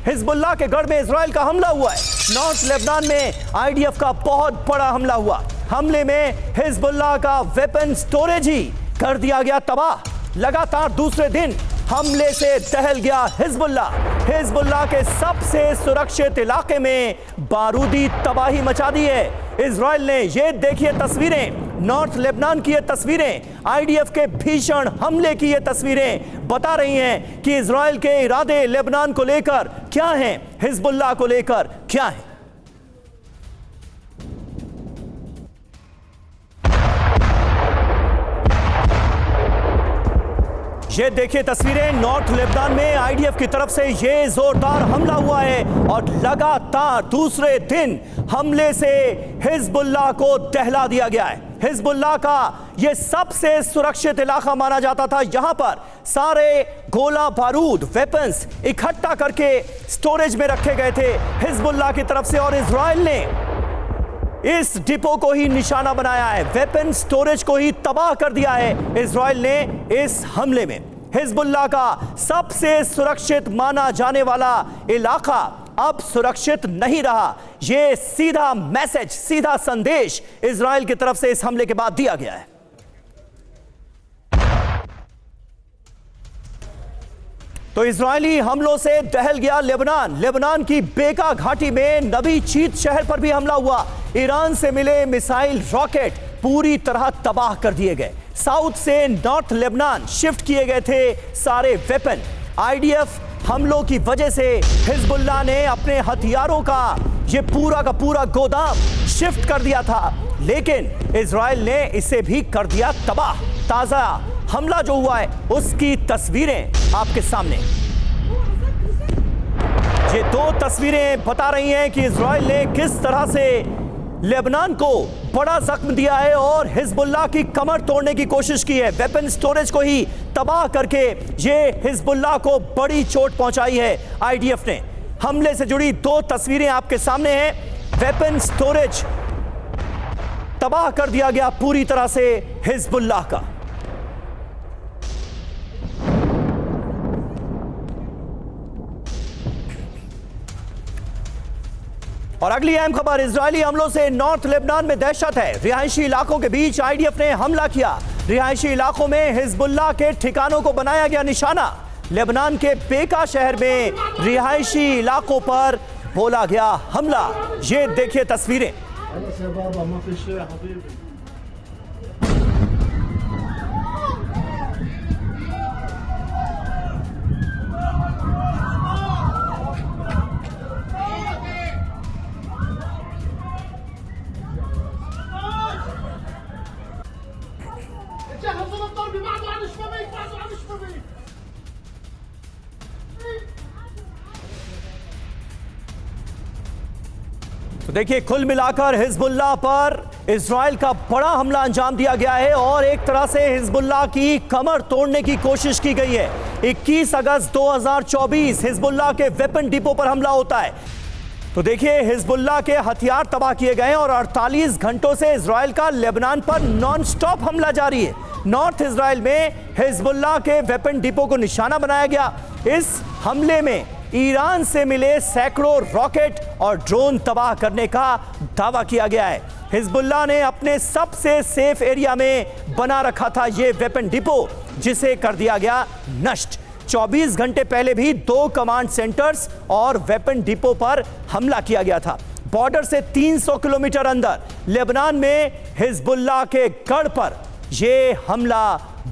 Hezbollah के गढ़ में इजराइल का हमला हुआ है। नॉर्थ लेबनान में आईडीएफ का बहुत बड़ा हमला हुआ। हमले में हिजबुल्लाह का वेपन स्टोरेज ही कर दिया गया तबाह। लगातार दूसरे दिन हमले से दहल गया हिजबुल्लाह के सबसे सुरक्षित इलाके में बारूदी तबाही मचा दी है। इजराइल ने ये देखिए तस्वीरें, नॉर्थ लेबनान की ये तस्वीरें, आईडीएफ के भीषण हमले की ये तस्वीरें बता रही हैं कि इजराइल के इरादे लेबनान को लेकर क्या हैं, हिजबुल्लाह को लेकर क्या हैं। ये देखिए तस्वीरें, नॉर्थ लेबनान में आईडीएफ की तरफ से ये जोरदार हमला हुआ है और लगातार दूसरे दिन हमले से हिजबुल्लाह को दहला दिया गया है। हिजबुल्लाह का ये सबसे सुरक्षित इलाका माना जाता था। यहां पर सारे गोला बारूद वेपन्स इकट्ठा करके स्टोरेज में रखे गए थे हिजबुल्लाह की तरफ से, और इजराइल ने इस डिपो को ही निशाना बनाया है, वेपन स्टोरेज को ही तबाह कर दिया है इजराइल ने इस हमले में। हिजबुल्लाह का सबसे सुरक्षित माना जाने वाला इलाका अब सुरक्षित नहीं रहा। यह सीधा मैसेज, सीधा संदेश इजराइल की तरफ से इस हमले के बाद दिया गया है। तो इजरायली हमलों से दहल गया लेबनान की बेका घाटी में नबी चीत शहर पर भी हमला हुआ। ईरान से मिले मिसाइल रॉकेट पूरी तरह तबाह कर दिए गए। साउथ से नॉर्थ लेबनान शिफ्ट किए गए थे सारे वेपन। आईडीएफ हमलों की वजह से हिजबुल्लाह ने अपने हथियारों का ये पूरा का पूरा गोदाम शिफ्ट कर दिया था, लेकिन इजराइल ने इसे भी कर दिया तबाह। ताजा हमला जो हुआ है उसकी तस्वीरें आपके सामने। ये दो तस्वीरें बता रही हैं कि इजराइल ने किस तरह से लेबनान को बड़ा जख्म दिया है और हिजबुल्लाह की कमर तोड़ने की कोशिश की है। वेपन स्टोरेज को ही तबाह करके ये हिजबुल्लाह को बड़ी चोट पहुंचाई है आईडीएफ ने। हमले से जुड़ी दो तस्वीरें आपके सामने हैं। वेपन स्टोरेज तबाह कर दिया गया पूरी तरह से हिजबुल्लाह का। और अगली अहम खबर, इजरायली हमलों से नॉर्थ लेबनान में दहशत है। रिहायशी इलाकों के बीच आईडीएफ ने हमला किया। रिहायशी इलाकों में हिजबुल्लाह के ठिकानों को बनाया गया निशाना। लेबनान के बेका शहर में रिहायशी इलाकों पर बोला गया हमला। ये देखिए तस्वीरें। तो देखिए, कुल मिलाकर हिजबुल्लाह पर इजराइल का बड़ा हमला अंजाम दिया गया है और एक तरह से हिजबुल्लाह की कमर तोड़ने की कोशिश की गई है। 21 अगस्त 2024 हिजबुल्लाह के वेपन डिपो पर हमला होता है। तो देखिए, हिजबुल्लाह के हथियार तबाह किए गए और 48 घंटों से इजराइल का लेबनान पर नॉन स्टॉप हमला जारी है। नॉर्थ इजराइल में हिजबुल्लाह के वेपन डिपो को निशाना बनाया गया। इस हमले में ईरान से मिले सैकड़ों रॉकेट और ड्रोन तबाह करने का दावा किया गया है। हिजबुल्लाह ने अपने सबसे सेफ एरिया में बना रखा था ये वेपन डिपो, जिसे कर दिया गया नष्ट। 24 घंटे पहले भी 2 कमांड सेंटर्स और वेपन डिपो पर हमला किया गया था। बॉर्डर से 300 किलोमीटर अंदर लेबनान में हिजबुल्लाह के गढ़ पर यह हमला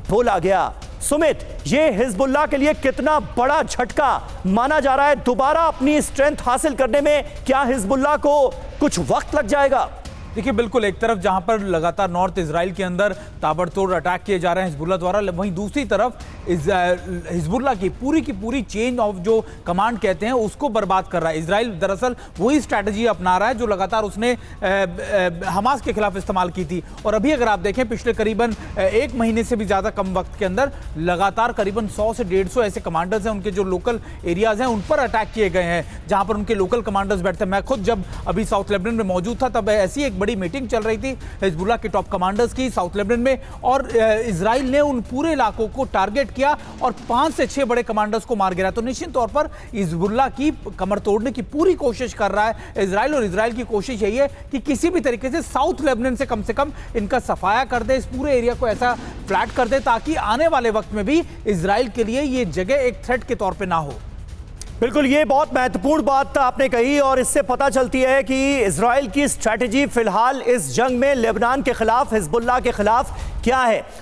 बोला गया। सुमित, ये हिजबुल्लाह के लिए कितना बड़ा झटका माना जा रहा है? दोबारा अपनी स्ट्रेंथ हासिल करने में क्या हिजबुल्लाह को कुछ वक्त लग जाएगा? देखिए, बिल्कुल एक तरफ जहां पर लगातार नॉर्थ इजराइल के अंदर ताबड़तोड़ अटैक किए जा रहे हैं हिजबुल्लाह द्वारा, वहीं दूसरी तरफ हिजबुल्लाह की पूरी चेन ऑफ जो कमांड कहते हैं उसको बर्बाद कर रहा है इजराइल। दरअसल वही स्ट्रैटेजी अपना रहा है जो लगातार उसने हमास के खिलाफ इस्तेमाल की थी। और अभी अगर आप देखें, पिछले करीबन 1 महीने से भी ज़्यादा कम वक्त के अंदर लगातार करीबन 100 से 150 ऐसे कमांडर्स हैं, उनके जो लोकल एरियाज़ हैं उन पर अटैक किए गए हैं जहाँ पर उनके लोकल कमांडर्स बैठते हैं। मैं खुद जब अभी साउथ लेबनान में मौजूद था तब ऐसी एक बड़ी मीटिंग चल रही थी हिजबुल्लाह के टॉप कमांडर्स की साउथ लेबनान में, और इजराइल ने उन पूरे इलाकों को टारगेट किया और 5 से 6 बड़े कमांडर्स को मार गिरा। तो निश्चित तौर पर हिजबुल्लाह की कमर तोड़ने की पूरी कोशिश कर रहा है इजराइल, और इजराइल की कोशिश यही है कि किसी भी तरीके से साउथ लेबनान से कम इनका सफाया कर दे, इस पूरे एरिया को ऐसा फ्लैट कर दे ताकि आने वाले वक्त में भी इजराइल के लिए ये जगह एक थ्रेट के तौर पे ना हो। बिल्कुल, ये बहुत महत्वपूर्ण बात आपने कही और इससे पता चलती है कि इजराइल की स्ट्रैटेजी फिलहाल इस जंग में लेबनान के खिलाफ, हिजबुल्लाह के खिलाफ क्या है।